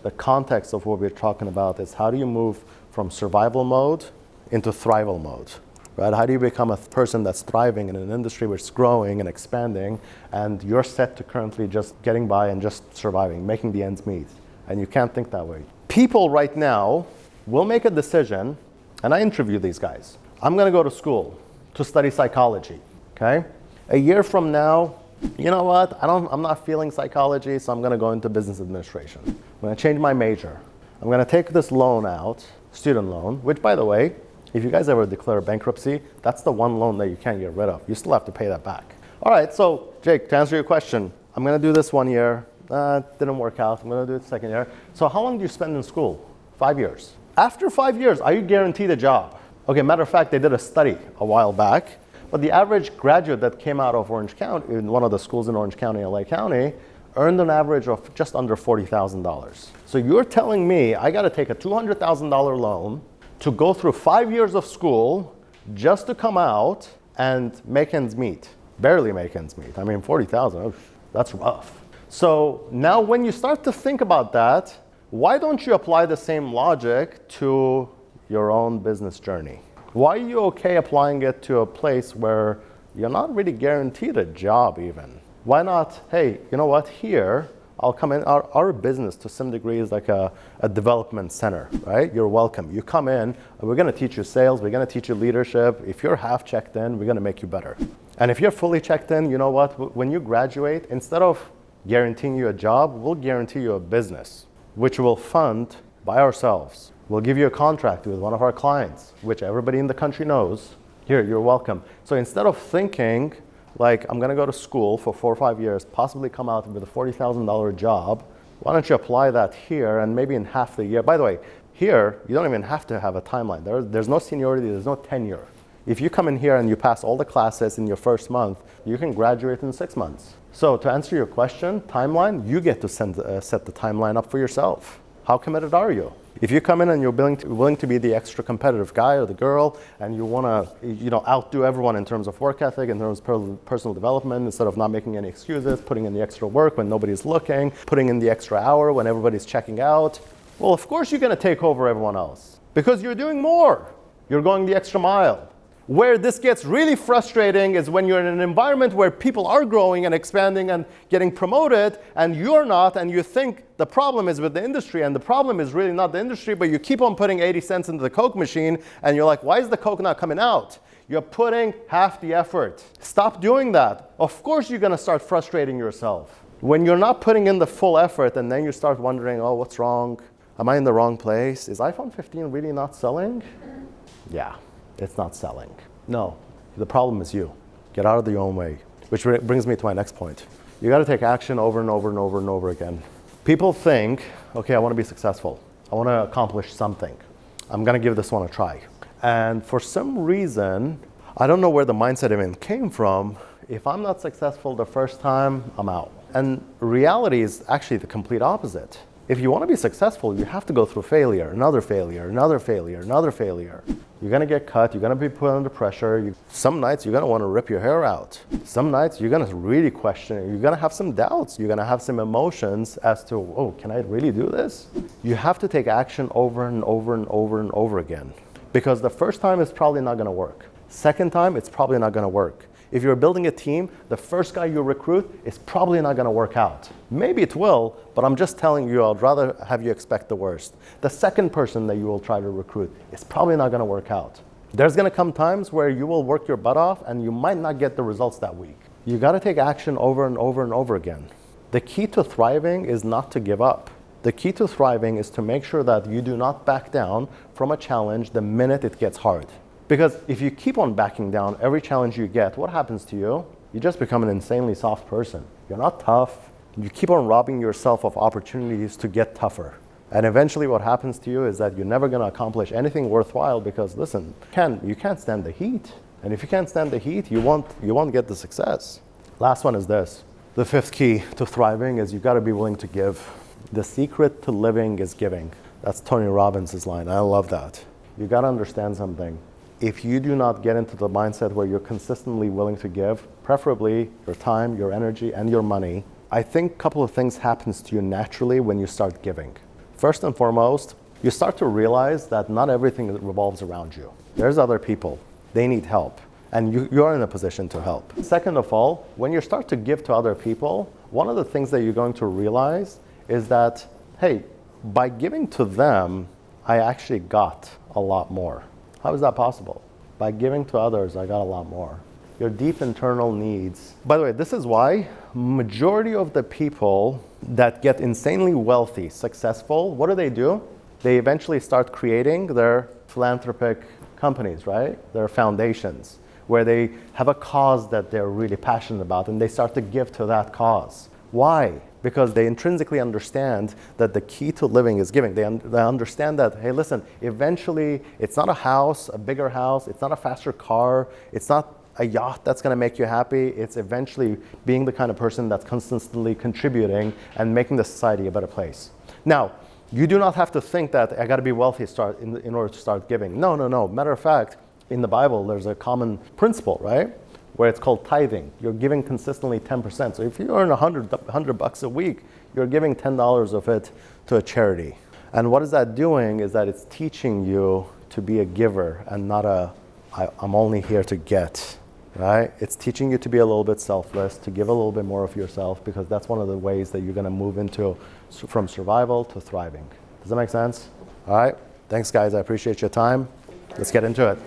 the context of what we're talking about is how do you move from survival mode into thrival mode, right? How do you become a person that's thriving in an industry where it's growing and expanding, and you're set to currently just getting by and just surviving, making the ends meet, and you can't think that way. People right now will make a decision, and I interview these guys. I'm gonna go to school to study psychology, okay? A year from now, you know what, I'm not feeling psychology, so I'm gonna go into business administration. I'm gonna change my major. I'm gonna take this loan out, student loan, which by the way, if you guys ever declare bankruptcy, that's the one loan that you can't get rid of. You still have to pay that back. All right, so Jake, to answer your question, I'm gonna do this 1 year. Didn't work out, I'm gonna do it the second year. So how long do you spend in school? 5 years. After 5 years, are you guaranteed a job? Okay, matter of fact, they did a study a while back, but the average graduate that came out of Orange County, in one of the schools in Orange County, LA County, earned an average of just under $40,000. So you're telling me I gotta take a $200,000 loan to go through 5 years of school just to come out and make ends meet. Barely make ends meet. I mean, 40,000, that's rough. So now when you start to think about that, why don't you apply the same logic to your own business journey? Why are you okay applying it to a place where you're not really guaranteed a job even? Why not, hey, you know what, here, I'll come in, our business to some degree is like a development center, right? You're welcome. You come in, we're gonna teach you sales, we're gonna teach you leadership. If you're half checked in, we're gonna make you better. And if you're fully checked in, you know what, when you graduate, instead of guaranteeing you a job, we'll guarantee you a business, which we'll fund by ourselves. We'll give you a contract with one of our clients, which everybody in the country knows. Here, you're welcome. So instead of thinking like, I'm gonna go to school for 4 or 5 years, possibly come out with a $40,000 job, why don't you apply that here and maybe in half the year? By the way, here, you don't even have to have a timeline. There's no seniority, there's no tenure. If you come in here and you pass all the classes in your first month, you can graduate in 6 months. So to answer your question, timeline, you get to set the timeline up for yourself. How committed are you? If you come in and you're willing to be the extra competitive guy or the girl, and you want to outdo everyone in terms of work ethic, in terms of personal development, instead of not making any excuses, putting in the extra work when nobody's looking, putting in the extra hour when everybody's checking out, well, of course you're going to take over everyone else because you're doing more. You're going the extra mile. Where this gets really frustrating is when you're in an environment where people are growing and expanding and getting promoted and you're not, and you think the problem is with the industry, and the problem is really not the industry, but you keep on putting 80 cents into the Coke machine and you're like, why is the Coke not coming out? You're putting half the effort. Stop doing that. Of course you're gonna start frustrating yourself. When you're not putting in the full effort and then you start wondering, oh, what's wrong? Am I in the wrong place? Is iPhone 15 really not selling? Yeah. It's not selling. No, the problem is you. Get out of your own way. Which brings me to my next point. You gotta take action over and over and over and over again. People think, okay, I wanna be successful. I wanna accomplish something. I'm gonna give this one a try. And for some reason, I don't know where the mindset even came from. If I'm not successful the first time, I'm out. And reality is actually the complete opposite. If you want to be successful, you have to go through failure, another failure, another failure, another failure. You're going to get cut, you're going to be put under pressure. Some nights you're going to want to rip your hair out. Some nights you're going to really question it. You're going to have some doubts. You're going to have some emotions as to, oh, can I really do this? You have to take action over and over and over and over again. Because the first time it's probably not going to work. Second time, it's probably not going to work. If you're building a team, the first guy you recruit is probably not going to work out. Maybe it will, but I'm just telling you, I'd rather have you expect the worst. The second person that you will try to recruit is probably not going to work out. There's going to come times where you will work your butt off and you might not get the results that week. You got to take action over and over and over again. The key to thriving is not to give up. The key to thriving is to make sure that you do not back down from a challenge the minute it gets hard. Because if you keep on backing down every challenge you get, what happens to you? You just become an insanely soft person. You're not tough. You keep on robbing yourself of opportunities to get tougher. And eventually what happens to you is that you're never going to accomplish anything worthwhile because, listen, you can't stand the heat. And if you can't stand the heat, you won't get the success. Last one is this. The fifth key to thriving is you've got to be willing to give. The secret to living is giving. That's Tony Robbins' line. I love that. You got to understand something. If you do not get into the mindset where you're consistently willing to give, preferably your time, your energy, and your money, I think a couple of things happens to you naturally when you start giving. First and foremost, you start to realize that not everything revolves around you. There's other people, they need help, and you're in a position to help. Second of all, when you start to give to other people, one of the things that you're going to realize is that, hey, by giving to them, I actually got a lot more. How is that possible? By giving to others, I got a lot more. Your deep internal needs. By the way, this is why majority of the people that get insanely wealthy, successful, what do? They eventually start creating their philanthropic companies, right? Their foundations, where they have a cause that they're really passionate about and they start to give to that cause. Why? Because they intrinsically understand that the key to living is giving. They understand that, hey, listen, eventually it's not a house, a bigger house, it's not a faster car, it's not a yacht that's going to make you happy. It's eventually being the kind of person that's consistently contributing and making the society a better place. Now, you do not have to think that I got to be wealthy in order to start giving. No. Matter of fact, in the Bible, there's a common principle, right? Where it's called tithing. You're giving consistently 10%. So if you earn $100 a week, you're giving $10 of it to a charity. And what is that doing is that it's teaching you to be a giver and not I'm only here to get, right? It's teaching you to be a little bit selfless, to give a little bit more of yourself, because that's one of the ways that you're going to move into from survival to thriving. Does that make sense? All right. Thanks, guys. I appreciate your time. Let's get into it.